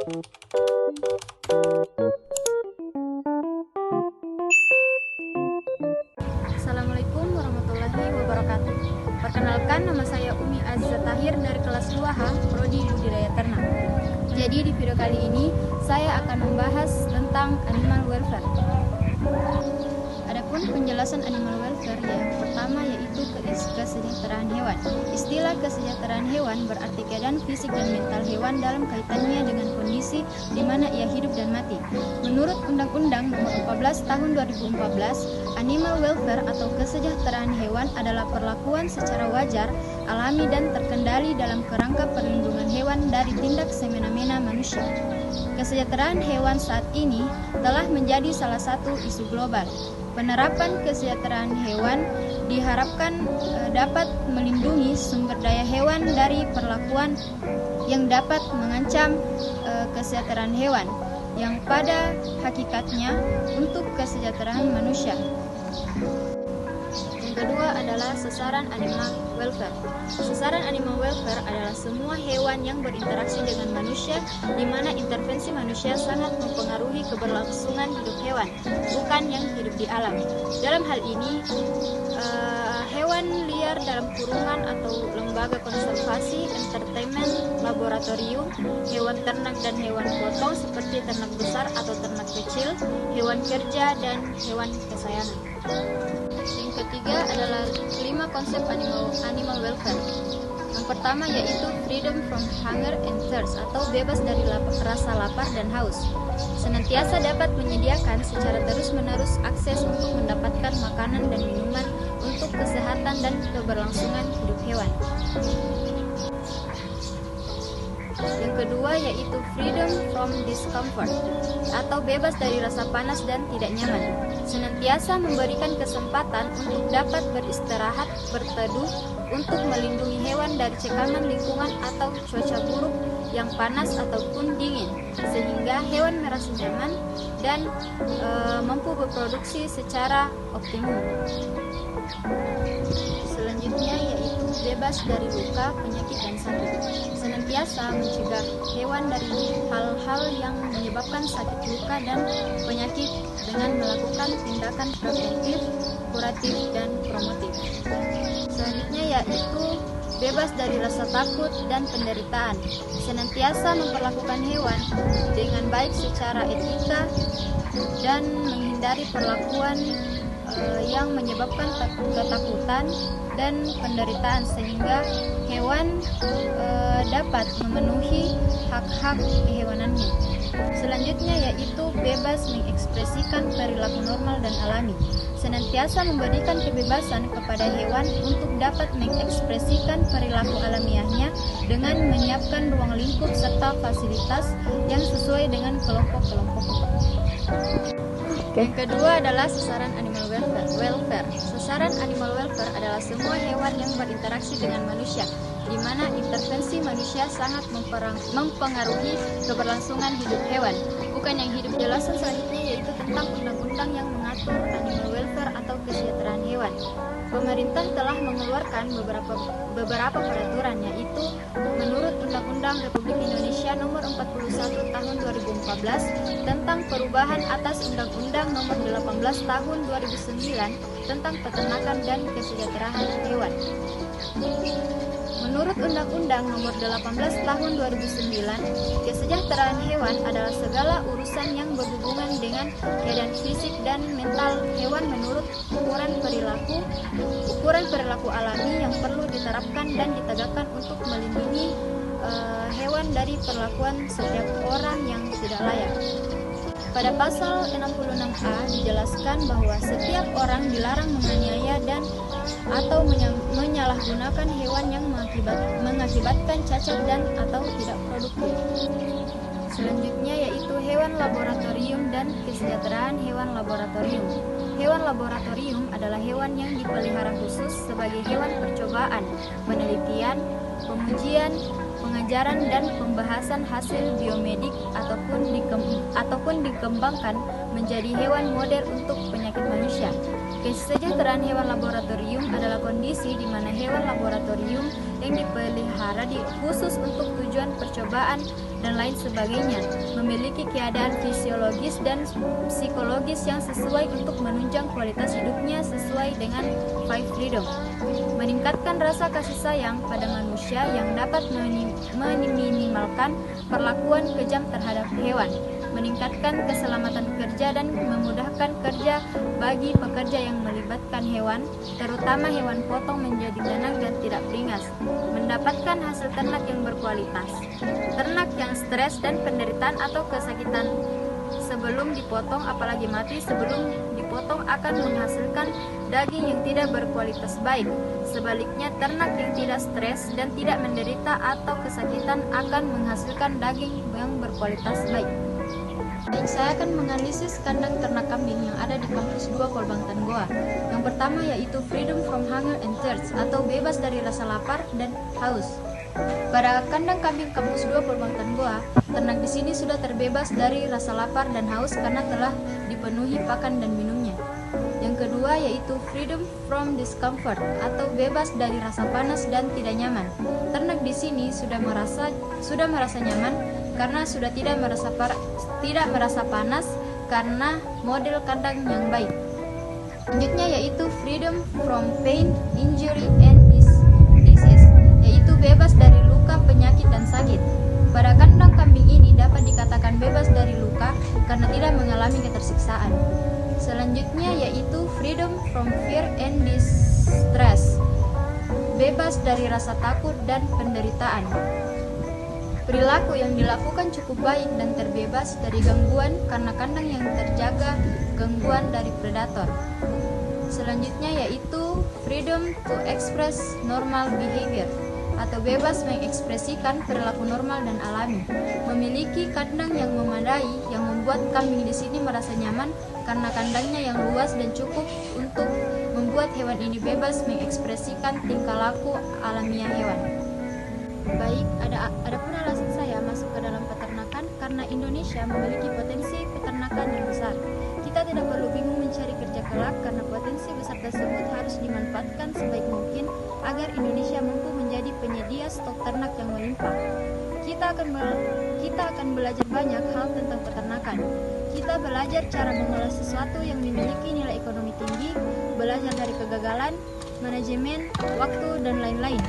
Assalamualaikum warahmatullahi wabarakatuh. Perkenalkan, nama saya Umi Aziza Tahir dari kelas 2H, Prodi Budidaya Ternak. Jadi di video kali ini saya akan membahas tentang animal welfare. Adapun penjelasan animal welfare yang pertama yaitu kesejahteraan hewan. Istilah kesejahteraan hewan berarti keadaan fisik dan mental hewan dalam kaitannya dengan kondisi di mana ia hidup dan mati. Menurut Undang-Undang Nomor 14 Tahun 2014, animal welfare atau kesejahteraan hewan adalah perlakuan secara wajar, alami dan terkendali dalam kerangka perlindungan hewan dari tindak semena-mena manusia. Kesejahteraan hewan saat ini telah menjadi salah satu isu global. Penerapan kesejahteraan hewan diharapkan dapat melindungi sumber daya hewan dari perlakuan yang dapat mengancam kesejahteraan hewan yang pada hakikatnya untuk kesejahteraan manusia. Yang kedua adalah sasaran animal welfare. Sasaran animal welfare adalah semua hewan yang berinteraksi dengan manusia, di mana intervensi manusia sangat mempengaruhi keberlangsungan hidup hewan, bukan yang hidup di alam. Dalam hal ini, hewan liar dalam kurungan atau lembaga konservasi, entertainment, laboratorium, hewan ternak dan hewan potong seperti ternak besar atau ternak kecil, hewan kerja, dan hewan kesayangan. Yang ketiga adalah 5 konsep animal welfare. Yang pertama yaitu freedom from hunger and thirst atau bebas dari rasa lapar dan haus. Senantiasa dapat menyediakan secara terus-menerus akses untuk mendapatkan makanan dan minuman untuk kesehatan dan keberlangsungan hidup hewan. Yang kedua yaitu freedom from discomfort atau bebas dari rasa panas dan tidak nyaman. Senantiasa memberikan kesempatan untuk dapat beristirahat, berteduh, untuk melindungi hewan dari cekaman lingkungan atau cuaca buruk yang panas ataupun dingin, sehingga hewan merasa nyaman dan mampu berproduksi secara optimum. Selanjutnya yaitu bebas dari luka, penyakit, dan sakit. Senantiasa mencegah hewan dari hal-hal yang menyebabkan sakit, luka, dan penyakit dengan melakukan tindakan preventif, kuratif, dan promotif. Selanjutnya yaitu bebas dari rasa takut dan penderitaan. Senantiasa memperlakukan hewan dengan baik secara etika dan menghindari perlakuan yang menyebabkan ketakutan dan penderitaan sehingga hewan dapat memenuhi hak-hak kehewanannya. Selanjutnya yaitu bebas mengekspresikan perilaku normal dan alami. Senantiasa memberikan kebebasan kepada hewan untuk dapat mengekspresikan perilaku alamiahnya dengan menyiapkan ruang lingkup serta fasilitas yang sesuai dengan kelompok-kelompoknya. Yang kedua adalah sasaran animal welfare. Sasaran animal welfare adalah semua hewan yang berinteraksi dengan manusia, di mana intervensi manusia sangat mempengaruhi keberlangsungan hidup hewan. Bukan yang hidup. Jelasan selanjutnya yaitu tentang undang-undang yang mengatur animal welfare atau kesejahteraan hewan. Pemerintah telah mengeluarkan beberapa peraturan, yaitu menurut Undang-Undang Republik Indonesia Nomor 41 Tahun 2014 tentang perubahan atas Undang-Undang Nomor 18 Tahun 2009 tentang peternakan dan kesejahteraan hewan. Menurut Undang-Undang Nomor 18 Tahun 2009, kesejahteraan hewan adalah segala urusan yang berhubungan dengan keadaan fisik dan mental hewan menurut ukuran perilaku alami yang perlu diterapkan dan ditegakkan untuk melindungi hewan dari perlakuan setiap orang yang tidak layak. Pada pasal 66A dijelaskan bahwa setiap orang dilarang menganiaya dan atau menyalahgunakan hewan yang mengakibatkan cacat dan atau tidak produktif. Selanjutnya yaitu hewan laboratorium dan kesejahteraan hewan laboratorium. Hewan laboratorium adalah hewan yang dipelihara khusus sebagai hewan percobaan, penelitian, pengujian, pengajaran dan pembahasan hasil biomedik ataupun dikembangkan menjadi hewan model untuk penyakit manusia. Kesejahteraan hewan laboratorium adalah kondisi di mana hewan laboratorium yang dipelihara khusus untuk tujuan percobaan dan lain sebagainya, memiliki keadaan fisiologis dan psikologis yang sesuai untuk menunjang kualitas hidupnya sesuai dengan five freedom. Meningkatkan rasa kasih sayang pada manusia yang dapat meminimalkan perlakuan kejam terhadap hewan, meningkatkan keselamatan kerja dan memudahkan kerja bagi pekerja yang melibatkan hewan, terutama hewan potong menjadi tenang dan tidak beringas, mendapatkan hasil ternak yang berkualitas. Ternak yang stres dan penderitaan atau kesakitan sebelum dipotong, apalagi mati sebelum dipotong, akan menghasilkan daging yang tidak berkualitas baik. Sebaliknya, ternak yang tidak stres dan tidak menderita atau kesakitan akan menghasilkan daging yang berkualitas baik. Baik, saya akan menganalisis kandang ternak kambing yang ada di kampus 2 Kolbangtan Goa. Yang pertama yaitu Freedom from Hunger and Thirst atau bebas dari rasa lapar dan haus. Pada kandang kambing kampus 2 Kolbangtan Goa, ternak di sini sudah terbebas dari rasa lapar dan haus karena telah dipenuhi pakan dan minumnya. Yang kedua yaitu Freedom from Discomfort atau bebas dari rasa panas dan tidak nyaman. Ternak di sini sudah merasa nyaman karena sudah tidak merasa panas karena model kandang yang baik. Selanjutnya yaitu Freedom from Pain, Injury, and Disease, yaitu bebas dari luka, penyakit, dan sakit. Pada kandang kambing ini dapat dikatakan bebas dari luka karena tidak mengalami ketersiksaan. Selanjutnya yaitu Freedom from Fear and Distress, bebas dari rasa takut dan penderitaan. Perilaku yang dilakukan cukup baik dan terbebas dari gangguan karena kandang yang terjaga gangguan dari predator. Selanjutnya yaitu Freedom to Express Normal Behavior atau bebas mengekspresikan perilaku normal dan alami. Memiliki kandang yang memadai yang membuat kambing di sini merasa nyaman karena kandangnya yang luas dan cukup untuk membuat hewan ini bebas mengekspresikan tingkah laku alamiah hewan. Baik, ada pun alasan saya masuk ke dalam peternakan karena Indonesia memiliki potensi peternakan yang besar. Kita tidak perlu bingung mencari kerja kelak karena potensi besar tersebut harus dimanfaatkan sebaik mungkin agar Indonesia mampu menjadi penyedia stok ternak yang melimpah. Kita akan belajar banyak hal tentang peternakan. Kita belajar cara mengolah sesuatu yang memiliki nilai ekonomi tinggi, belajar dari kegagalan, manajemen, waktu, dan lain-lain.